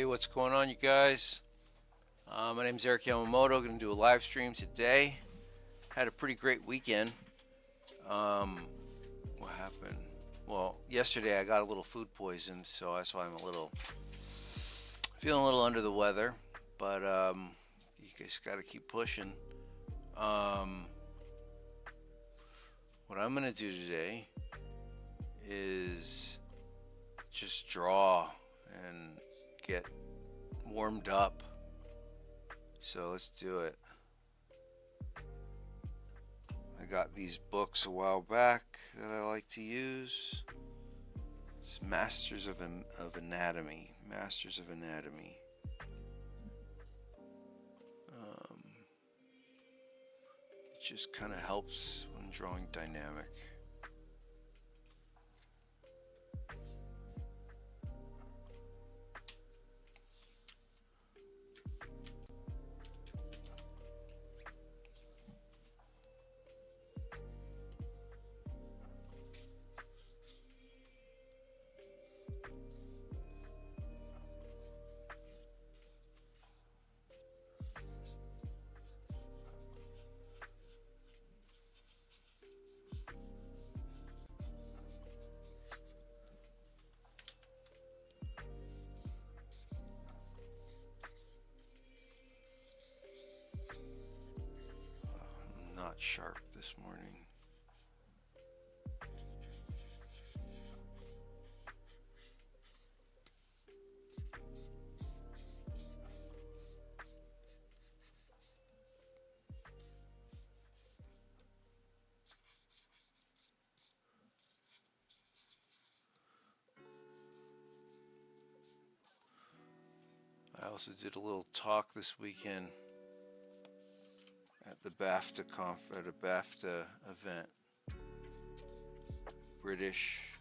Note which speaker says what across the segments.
Speaker 1: Hey, what's going on, you guys? My name's Eric Yamamoto. Going to do a live stream today. Had a pretty great weekend. What happened? Well, yesterday I got a little food poisoned, so that's why I'm feeling a little under the weather. But you guys got to keep pushing. What I'm going to do today is just draw and get warmed up. So let's do it. I got these books a while back that I like to use. It's Masters of Anatomy. Masters of Anatomy. It just kind of helps when drawing dynamic. Not sharp this morning. I also did a little talk this weekend at the BAFTA at a BAFTA event. British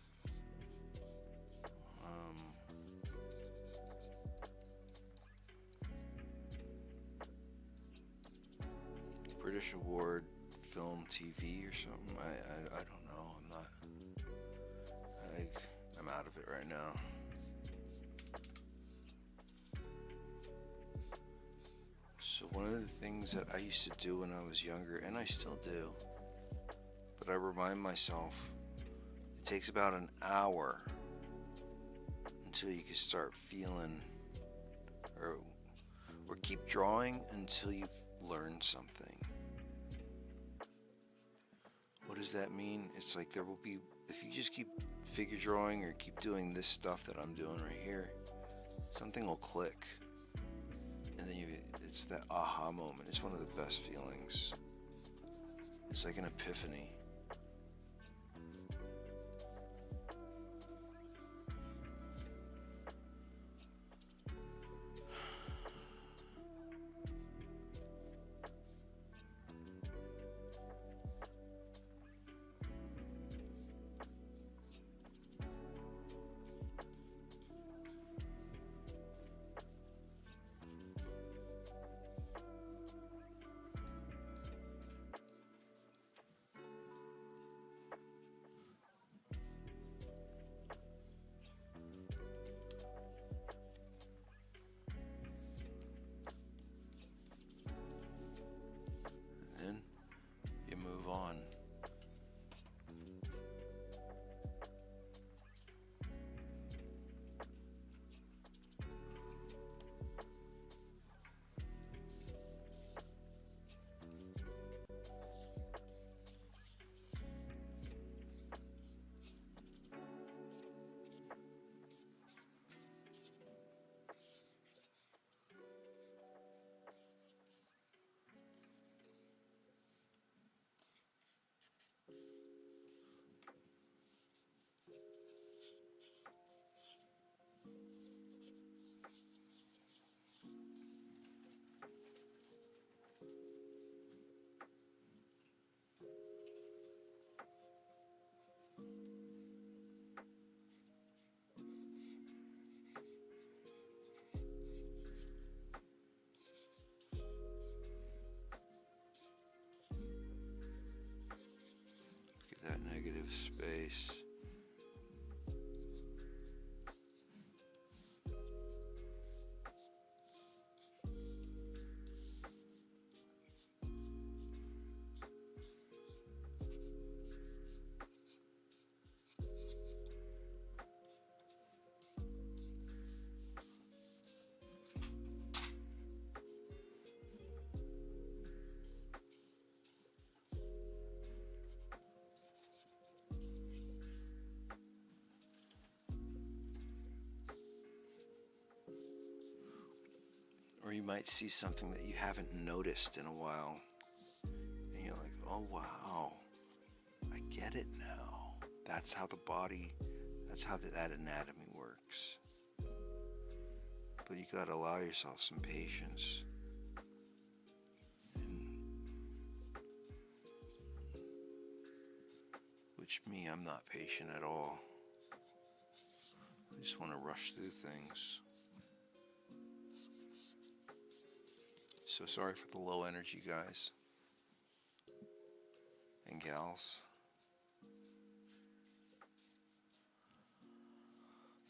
Speaker 1: British Award Film TV or something. I don't know. I'm out of it right now. So one of the things that I used to do when I was younger, and I still do, but I remind myself, it takes about an hour until you can start feeling, or keep drawing until you've learned something. What does that mean? It's like there will be, if you just keep figure drawing or keep doing this stuff that I'm doing right here, something will click. And then it's that aha moment. It's one of the best feelings. It's like an epiphany. That negative space. Or you might see something that you haven't noticed in a while. And you're like, oh wow, I get it now. That's how the body, that's how that anatomy works. But you gotta allow yourself some patience. Which me, I'm not patient at all. I just want to rush through things. So sorry for the low energy guys and gals.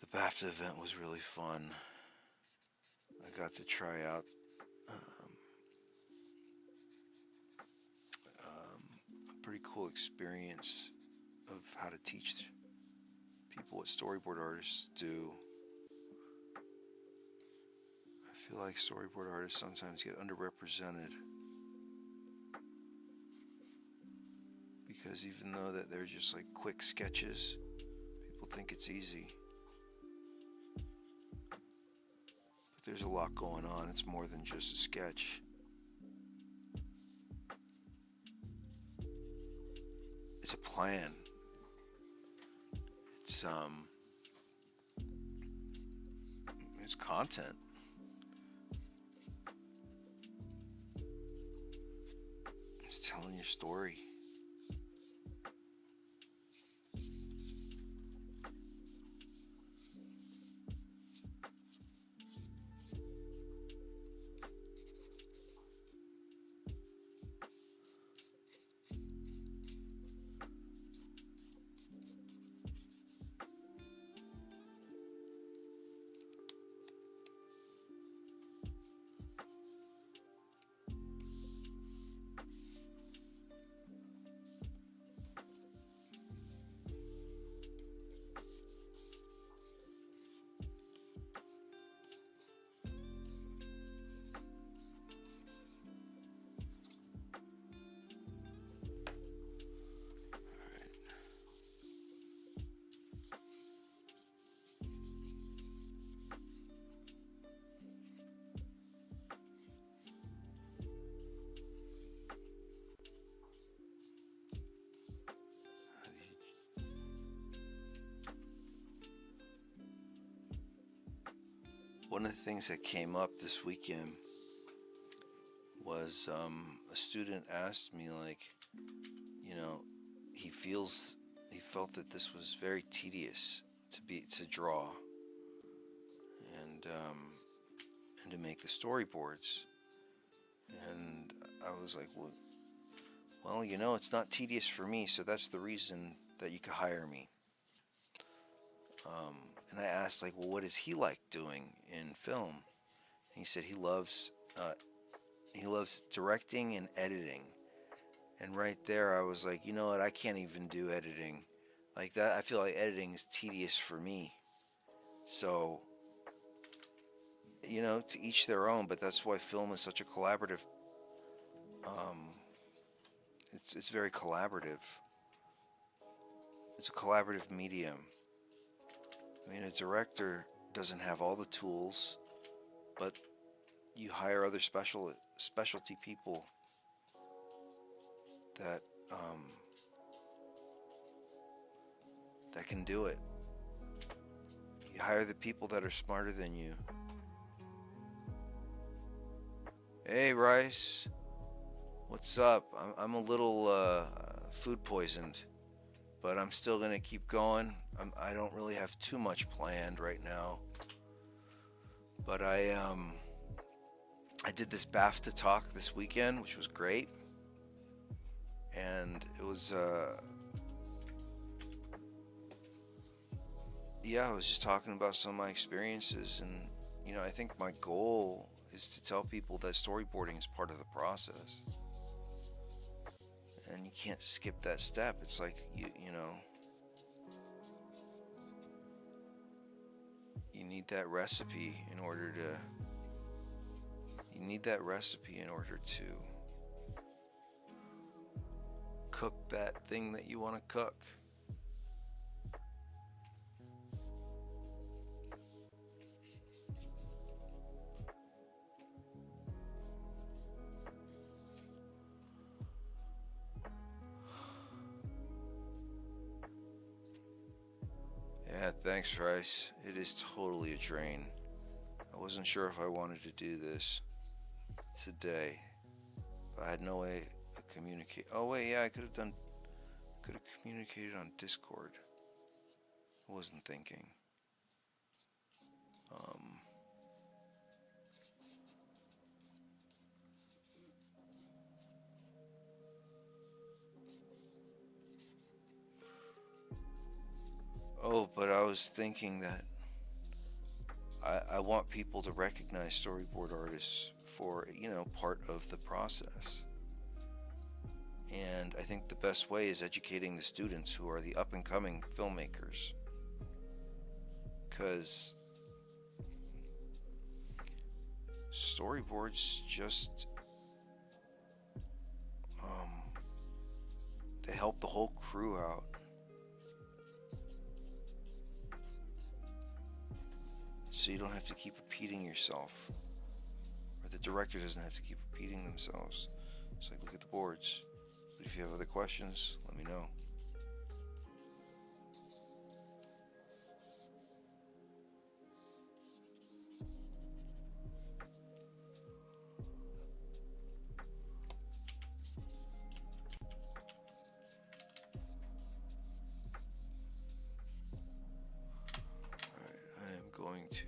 Speaker 1: The BAFTA event was really fun. I got to try out a pretty cool experience of how to teach people what storyboard artists do. I feel like storyboard artists sometimes get underrepresented because even though that they're just like quick sketches, people think it's easy. But there's a lot going on. It's more than just a sketch. It's a plan. It's content. It's telling your story. One of the things that came up this weekend was a student asked me, like, you know, he felt that this was very tedious to draw and to make the storyboards. And I was like, well, you know, it's not tedious for me, so that's the reason that you could hire me. And I asked, like, well, what does he like doing in film? And he said he loves directing and editing. And right there, I was like, you know what? I can't even do editing like that. I feel like editing is tedious for me. So, you know, to each their own. But that's why film is such a collaborative. It's very collaborative. It's a collaborative medium. I mean, a director doesn't have all the tools, but you hire other specialty people that that can do it. You hire the people that are smarter than you. Hey, Rice, what's up? I'm a little food poisoned, but I'm still gonna keep going. I don't really have too much planned right now, but I did this BAFTA talk this weekend, which was great, and it was yeah, I was just talking about some of my experiences, and you know, I think my goal is to tell people that storyboarding is part of the process, and you can't skip that step. It's like you know. You need that recipe in order to cook that thing that you want to cook. Thanks, Rice. It is totally a drain. I wasn't sure if I wanted to do this today, but I had no way to communicate. Oh wait, yeah, I could have communicated on Discord. I wasn't thinking. Um, oh, but I was thinking that I want people to recognize storyboard artists for, part of the process. And I think the best way is educating the students who are the up and coming filmmakers. Because storyboards just, they help the whole crew out. So you don't have to keep repeating yourself, or the director doesn't have to keep repeating themselves. It's like, look at the boards. But if you have other questions, let me know. Alright, I am going to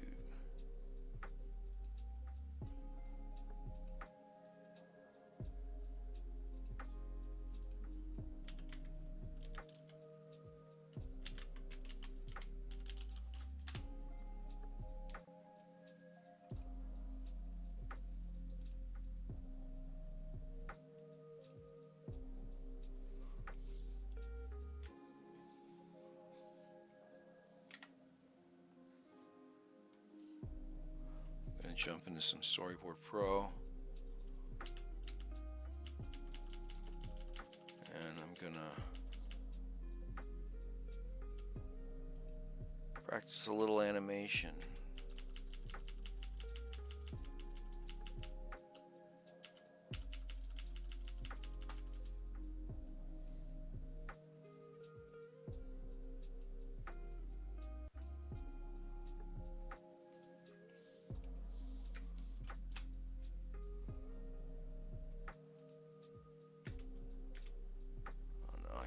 Speaker 1: jump into some Storyboard Pro, and I'm gonna practice a little animation.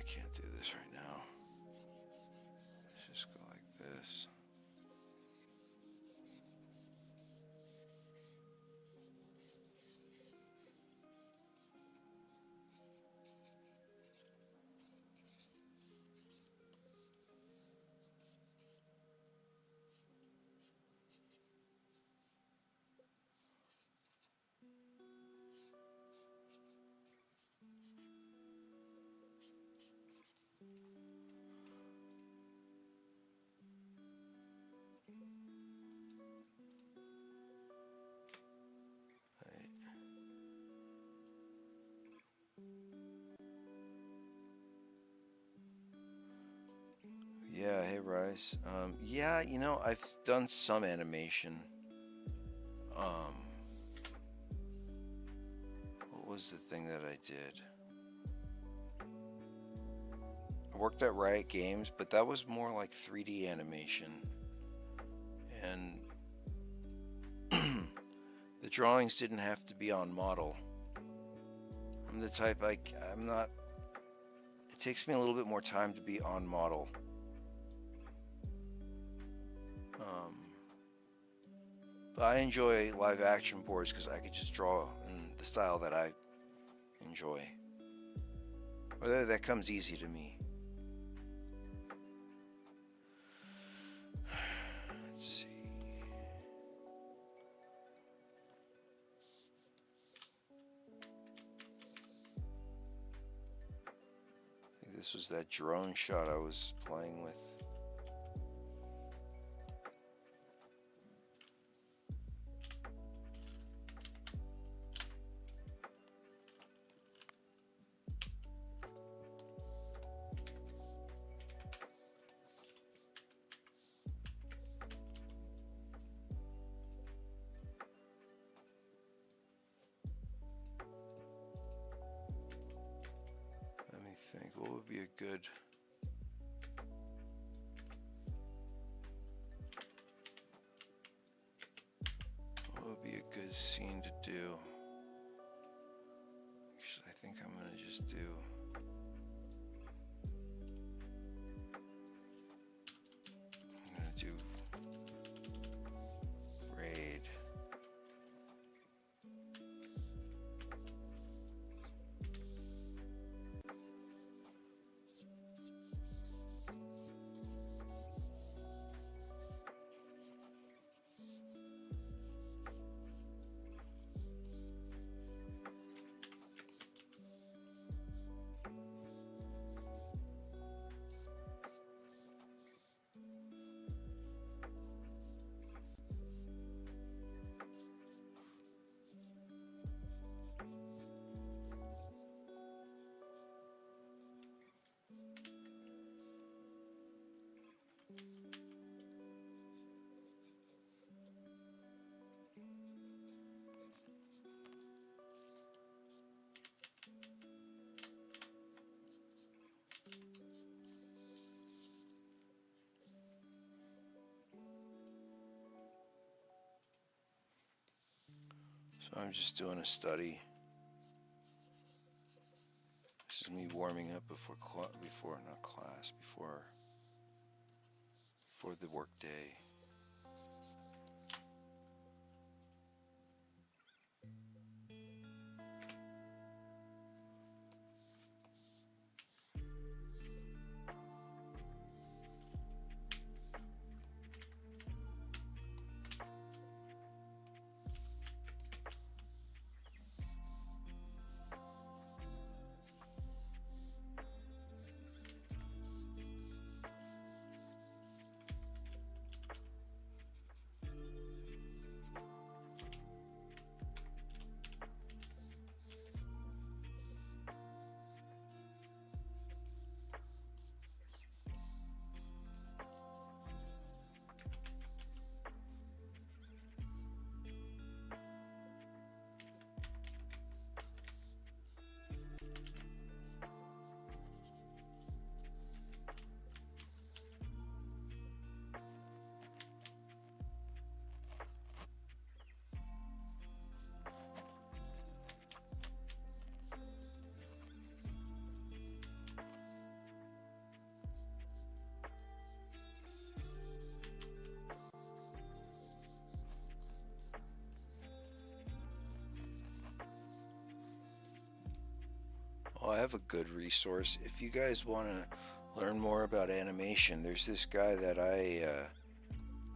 Speaker 1: Can't do this right now. Let's just go like this. Yeah, hey Rice. Yeah, I've done some animation. What was the thing that I did? I worked at Riot Games, but that was more like 3D animation. And the drawings didn't have to be on model. I'm the type, I'm not, it takes me a little bit more time to be on model. But I enjoy live action boards because I could just draw in the style that I enjoy. Or that comes easy to me. Let's see. I think this was that drone shot I was playing with. What would be a good... Actually, I think I'm gonna just do. I'm gonna do raid. So I'm just doing a study. This is me warming up before the work day. Oh, I have a good resource. If you guys want to learn more about animation, there's this guy that I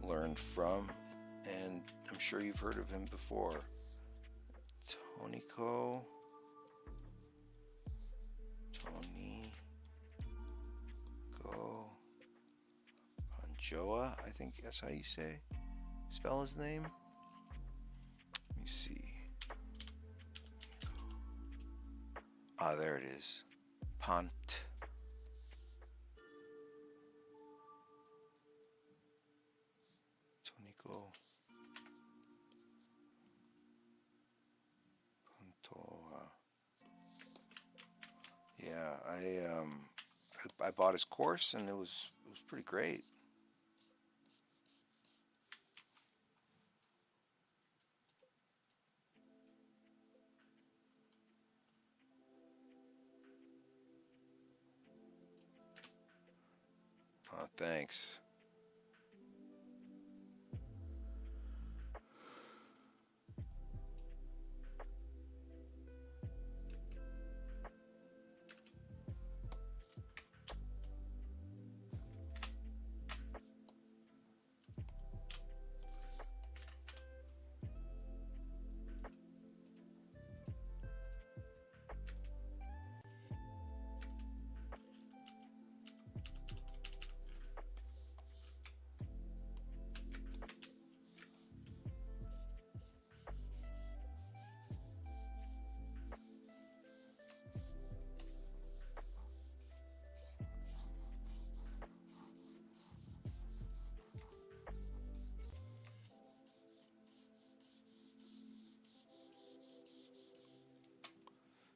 Speaker 1: learned from, and I'm sure you've heard of him before. Tonico. Panjoa, I think that's how you spell his name. Let me see. Ah, there it is. Pont. Tonico. Pantoa. Yeah, I bought his course and it was pretty great. Thanks.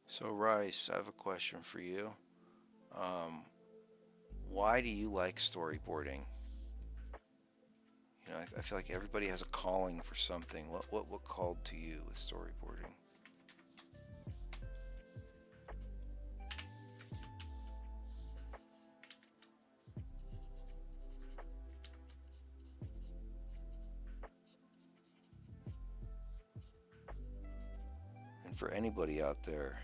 Speaker 1: So Rice, I have a question for you. Why do you like storyboarding? You know, I feel like everybody has a calling for something. What called to you with storyboarding? for anybody out there.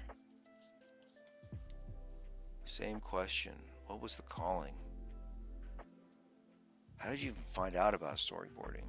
Speaker 1: Same question. What was the calling? How did you even find out about storyboarding?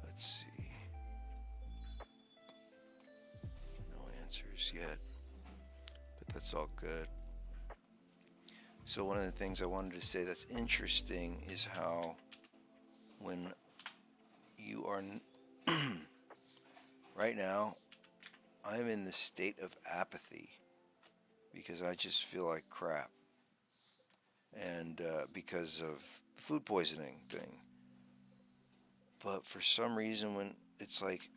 Speaker 1: Let's see. No answers yet, but that's all good. So one of the things I wanted to say that's interesting is how when you are right now, I'm in the state of apathy because I just feel like crap, and because of the food poisoning thing. But for some reason, when it's like,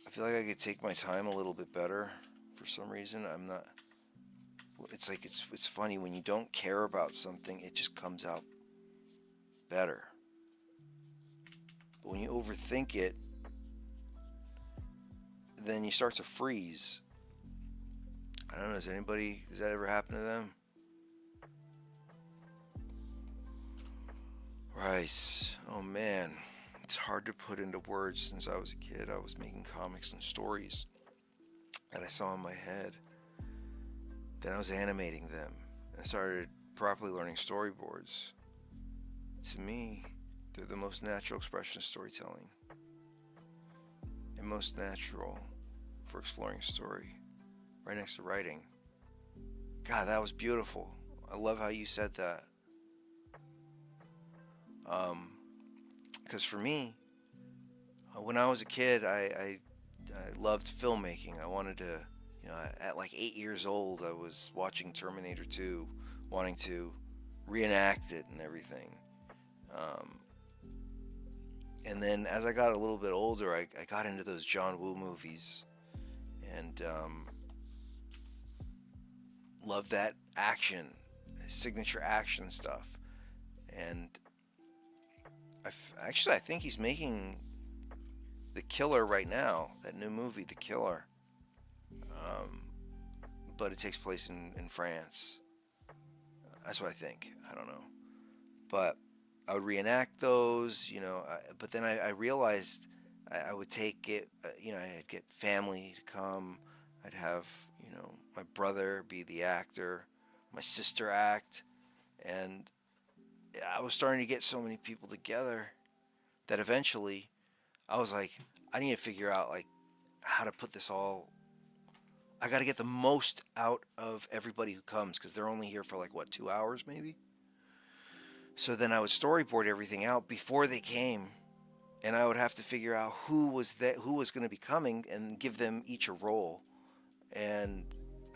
Speaker 1: I feel like I could take my time a little bit better. For some reason, I'm not. It's like it's funny when you don't care about something, it just comes out better. But when you overthink it, then you start to freeze. I don't know. Does that ever happen to them? Rice. Oh man, it's hard to put into words. Since I was a kid, I was making comics and stories that I saw in my head. Then I was animating them. I started properly learning storyboards. To me, they're the most natural expression of storytelling. And most natural for exploring story. Right next to writing. God, that was beautiful. I love how you said that. Because for me, when I was a kid, I loved filmmaking. I wanted to, at like 8 years old, I was watching Terminator 2, wanting to reenact it and everything. And then as I got a little bit older, I got into those John Woo movies and loved that action, signature action stuff. And I think he's making The Killer right now, that new movie, The Killer. But it takes place in France. That's what I think. I don't know. But I would reenact those, but then I realized I would take it, I'd get family to come. I'd have, my brother be the actor, my sister act. And I was starting to get so many people together that eventually I was like, I need to figure out like how to put this all. I got to get the most out of everybody who comes because they're only here for like 2 hours maybe. So then I would storyboard everything out before they came, and I would have to figure out who was going to be coming and give them each a role. And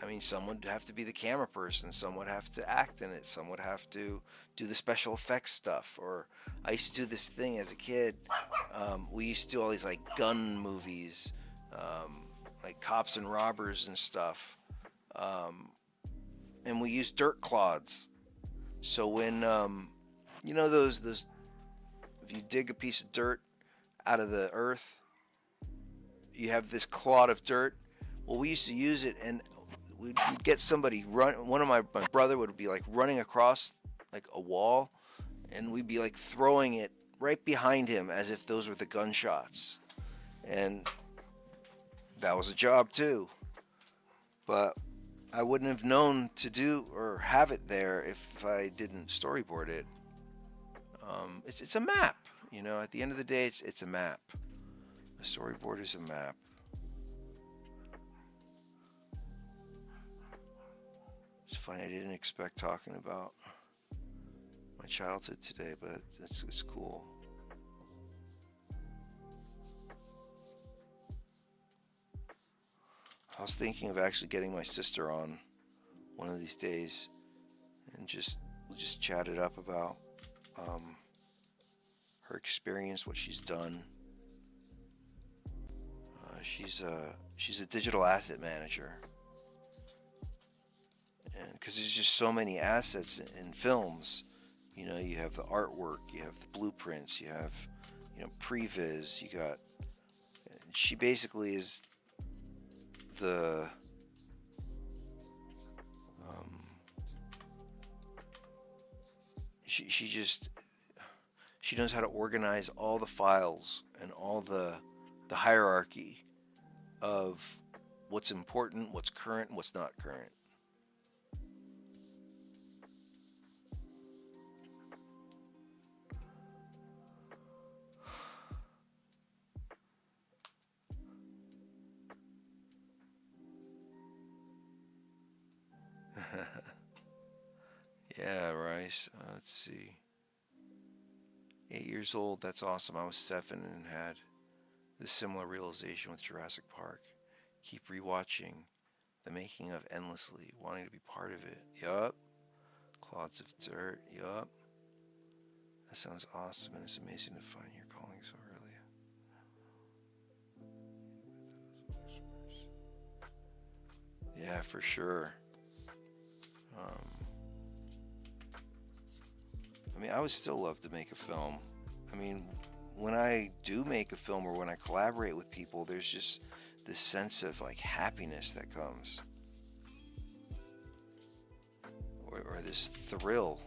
Speaker 1: I mean, some would have to be the camera person, some would have to act in it, some would have to do the special effects stuff. Or I used to do this thing as a kid. We used to do all these like gun movies, like cops and robbers and stuff. And we used dirt clods. So when those if you dig a piece of dirt out of the earth, you have this clod of dirt. Well, we used to use it, and we'd get somebody run. One of my brother would be like running across like a wall, and we'd be like throwing it right behind him as if those were the gunshots. And that was a job too. But I wouldn't have known to do or have it there if I didn't storyboard it. It's a map, At the end of the day, it's a map. A storyboard is a map. It's funny. I didn't expect talking about my childhood today, but it's cool. I was thinking of actually getting my sister on one of these days and we'll just chat it up about her experience, what she's done. She's a digital asset manager, and because there's just so many assets in films, you know, you have the artwork, you have the blueprints, you have, you know, previs, you got. She basically is the she knows how to organize all the files and all the hierarchy of what's important, what's current, and what's not current. Yeah, Rice. Let's see. 8 years old. That's awesome. I was 7 and had this similar realization with Jurassic Park. Keep rewatching the making of endlessly, wanting to be part of it. Yup. Clods of dirt. Yup. That sounds awesome, and it's amazing to find your calling so early. Yeah, for sure. I mean, I would still love to make a film. I mean, when I do make a film or when I collaborate with people, there's just this sense of like happiness that comes, or this thrill.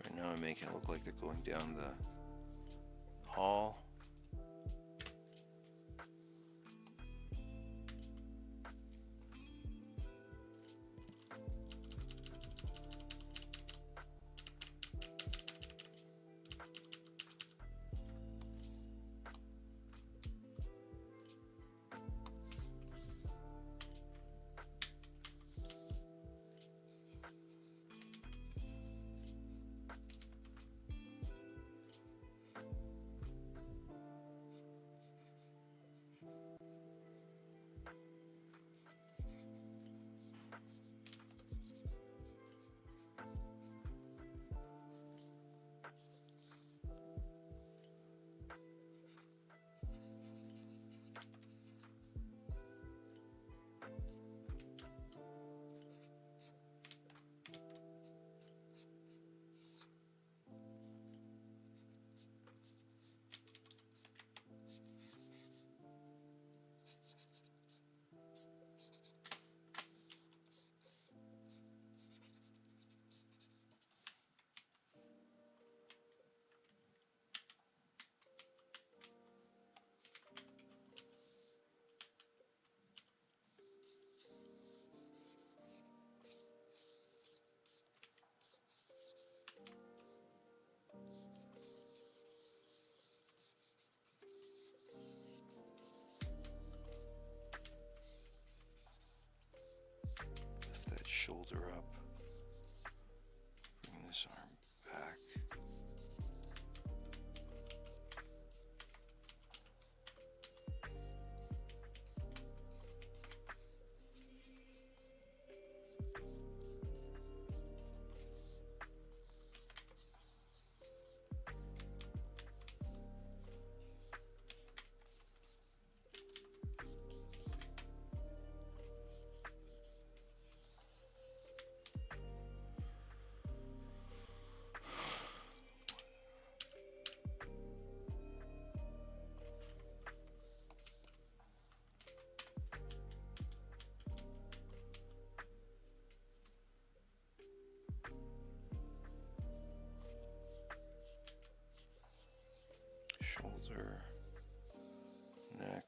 Speaker 1: Right now I'm making it look like they're going down the hall. Lift that shoulder up. Bring this arm back. Shoulder, neck.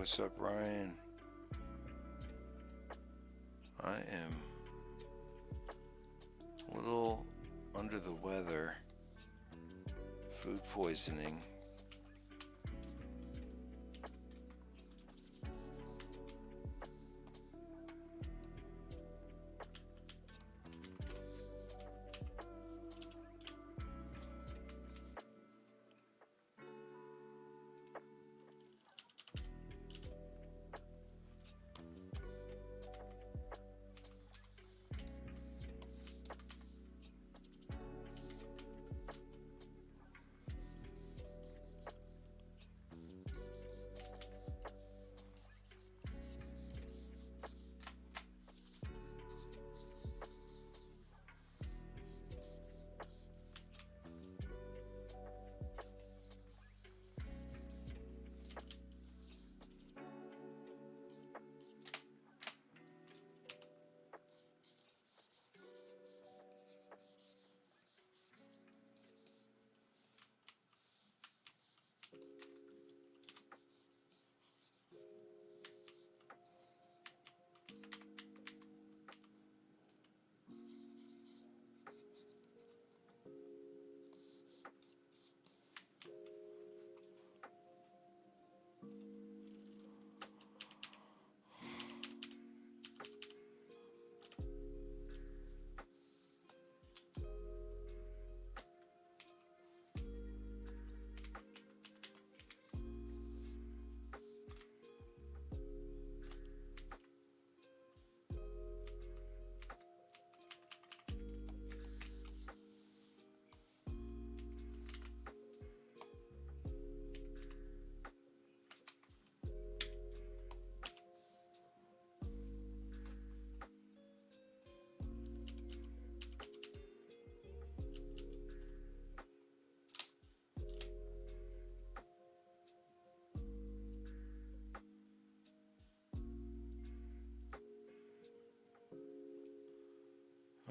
Speaker 1: what's up, Ryan? I am a little under the weather. Food poisoning.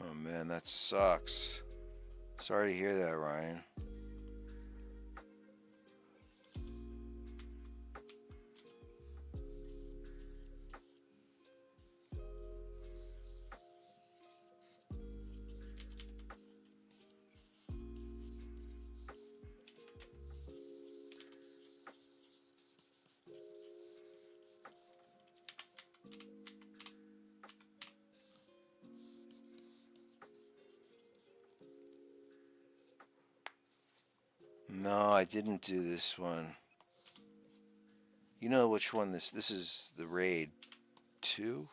Speaker 1: Oh man, that sucks. Sorry to hear that, Ryan. No, I didn't do this one. You know which one this is the raid 2?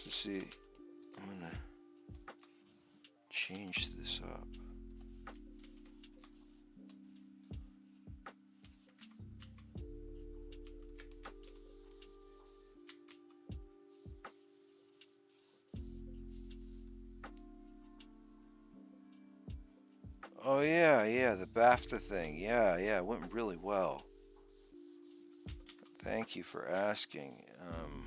Speaker 1: So see, I'm gonna change this up. Oh yeah, the BAFTA thing. Yeah, it went really well. Thank you for asking. Um,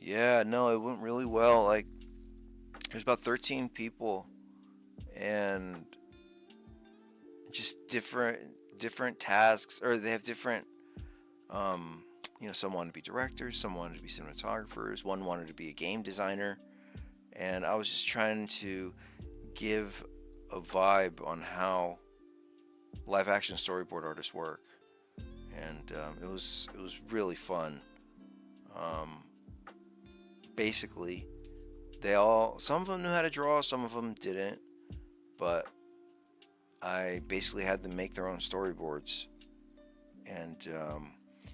Speaker 1: yeah, no, it went really well. Like, there's about 13 people, and just different tasks, or they have different. Um, some wanted to be directors, some wanted to be cinematographers, one wanted to be a game designer, and I was just trying to give a vibe on how live action storyboard artists work, and it was really fun. Um, Basically, some of them knew how to draw, some of them didn't, but I basically had them make their own storyboards, and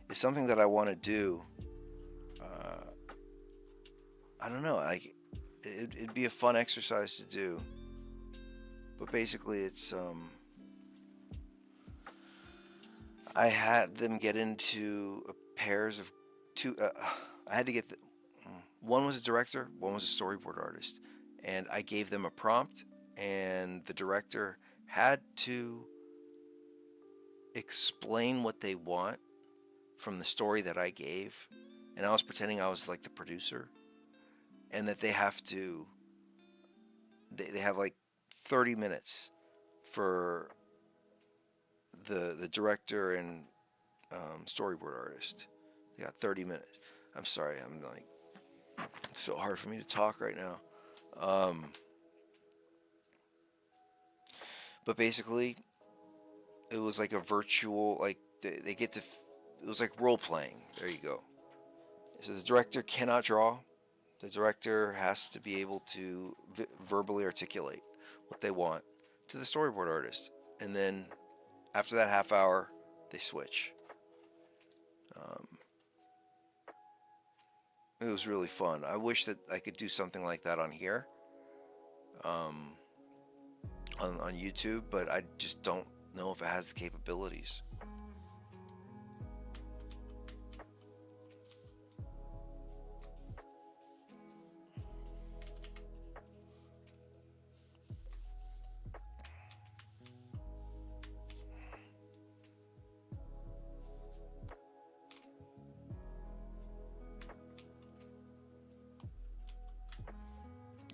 Speaker 1: it's something that I want to do. Uh, I don't know, like it'd be a fun exercise to do, But basically, it's I had them get into pairs of two. I had to get one was a director, one was a storyboard artist, and I gave them a prompt, and the director had to explain what they want from the story that I gave, and I was pretending I was like the producer, and that they have to. They have like 30 minutes for the director and storyboard artist. They got 30 minutes. I'm sorry, I'm like, it's so hard for me to talk right now. But basically, it was like a virtual, like they get to, it was like role playing. There you go. So the director cannot draw. The director has to be able to verbally articulate what they want to the storyboard artist. And then after that half hour, they switch. It was really fun. I wish that I could do something like that on here, on YouTube, but I just don't know if it has the capabilities.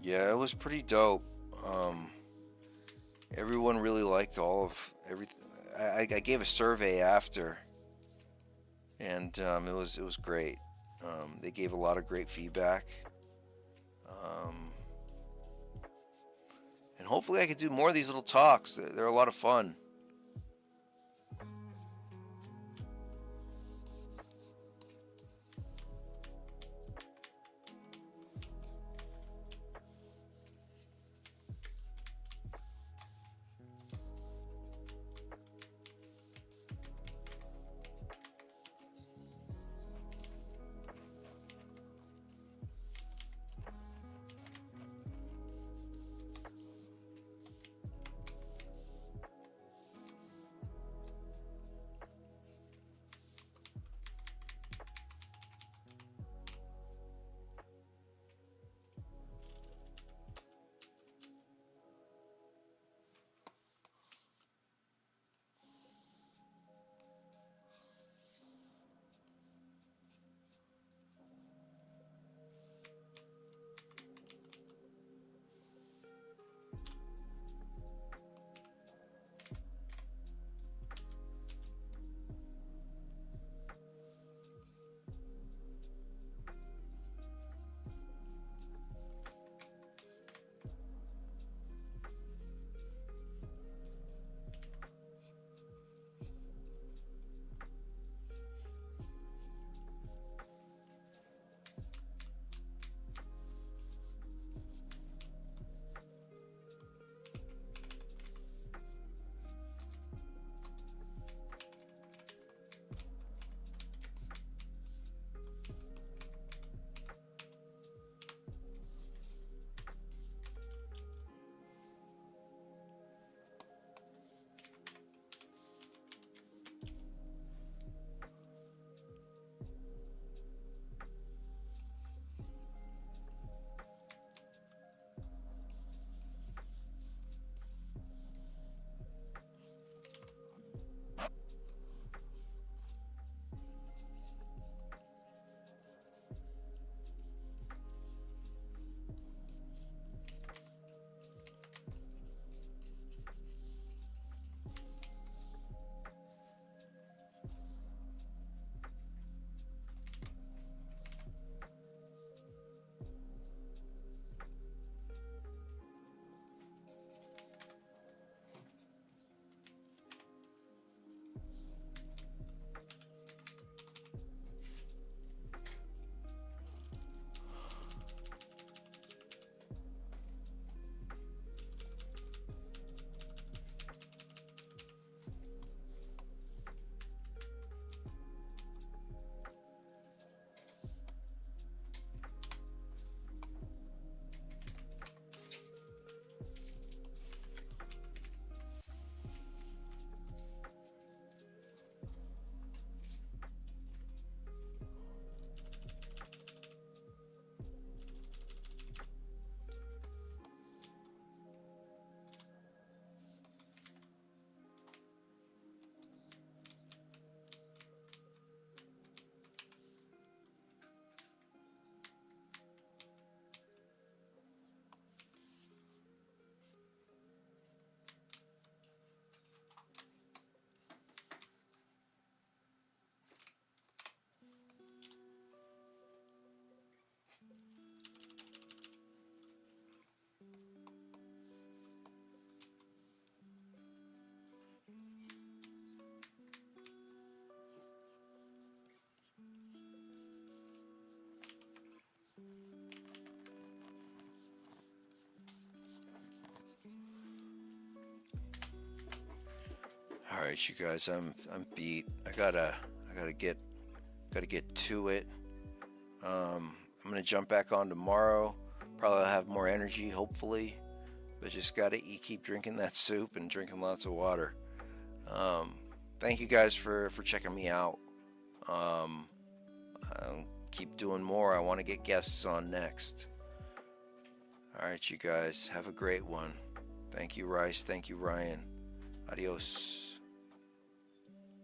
Speaker 1: Yeah, it was pretty dope. Everyone really liked all of everything. I gave a survey after, and it was great. They gave a lot of great feedback, um, and hopefully I could do more of these little talks. They're a lot of fun. right, you guys, I'm beat. I gotta get to it. I'm gonna jump back on tomorrow. Probably have more energy, hopefully. But just gotta keep drinking that soup and drinking lots of water. Thank you guys for checking me out. I'll keep doing more. I want to get guests on next. All right, you guys, have a great one. Thank you, Rice. Thank you, Ryan. Adios.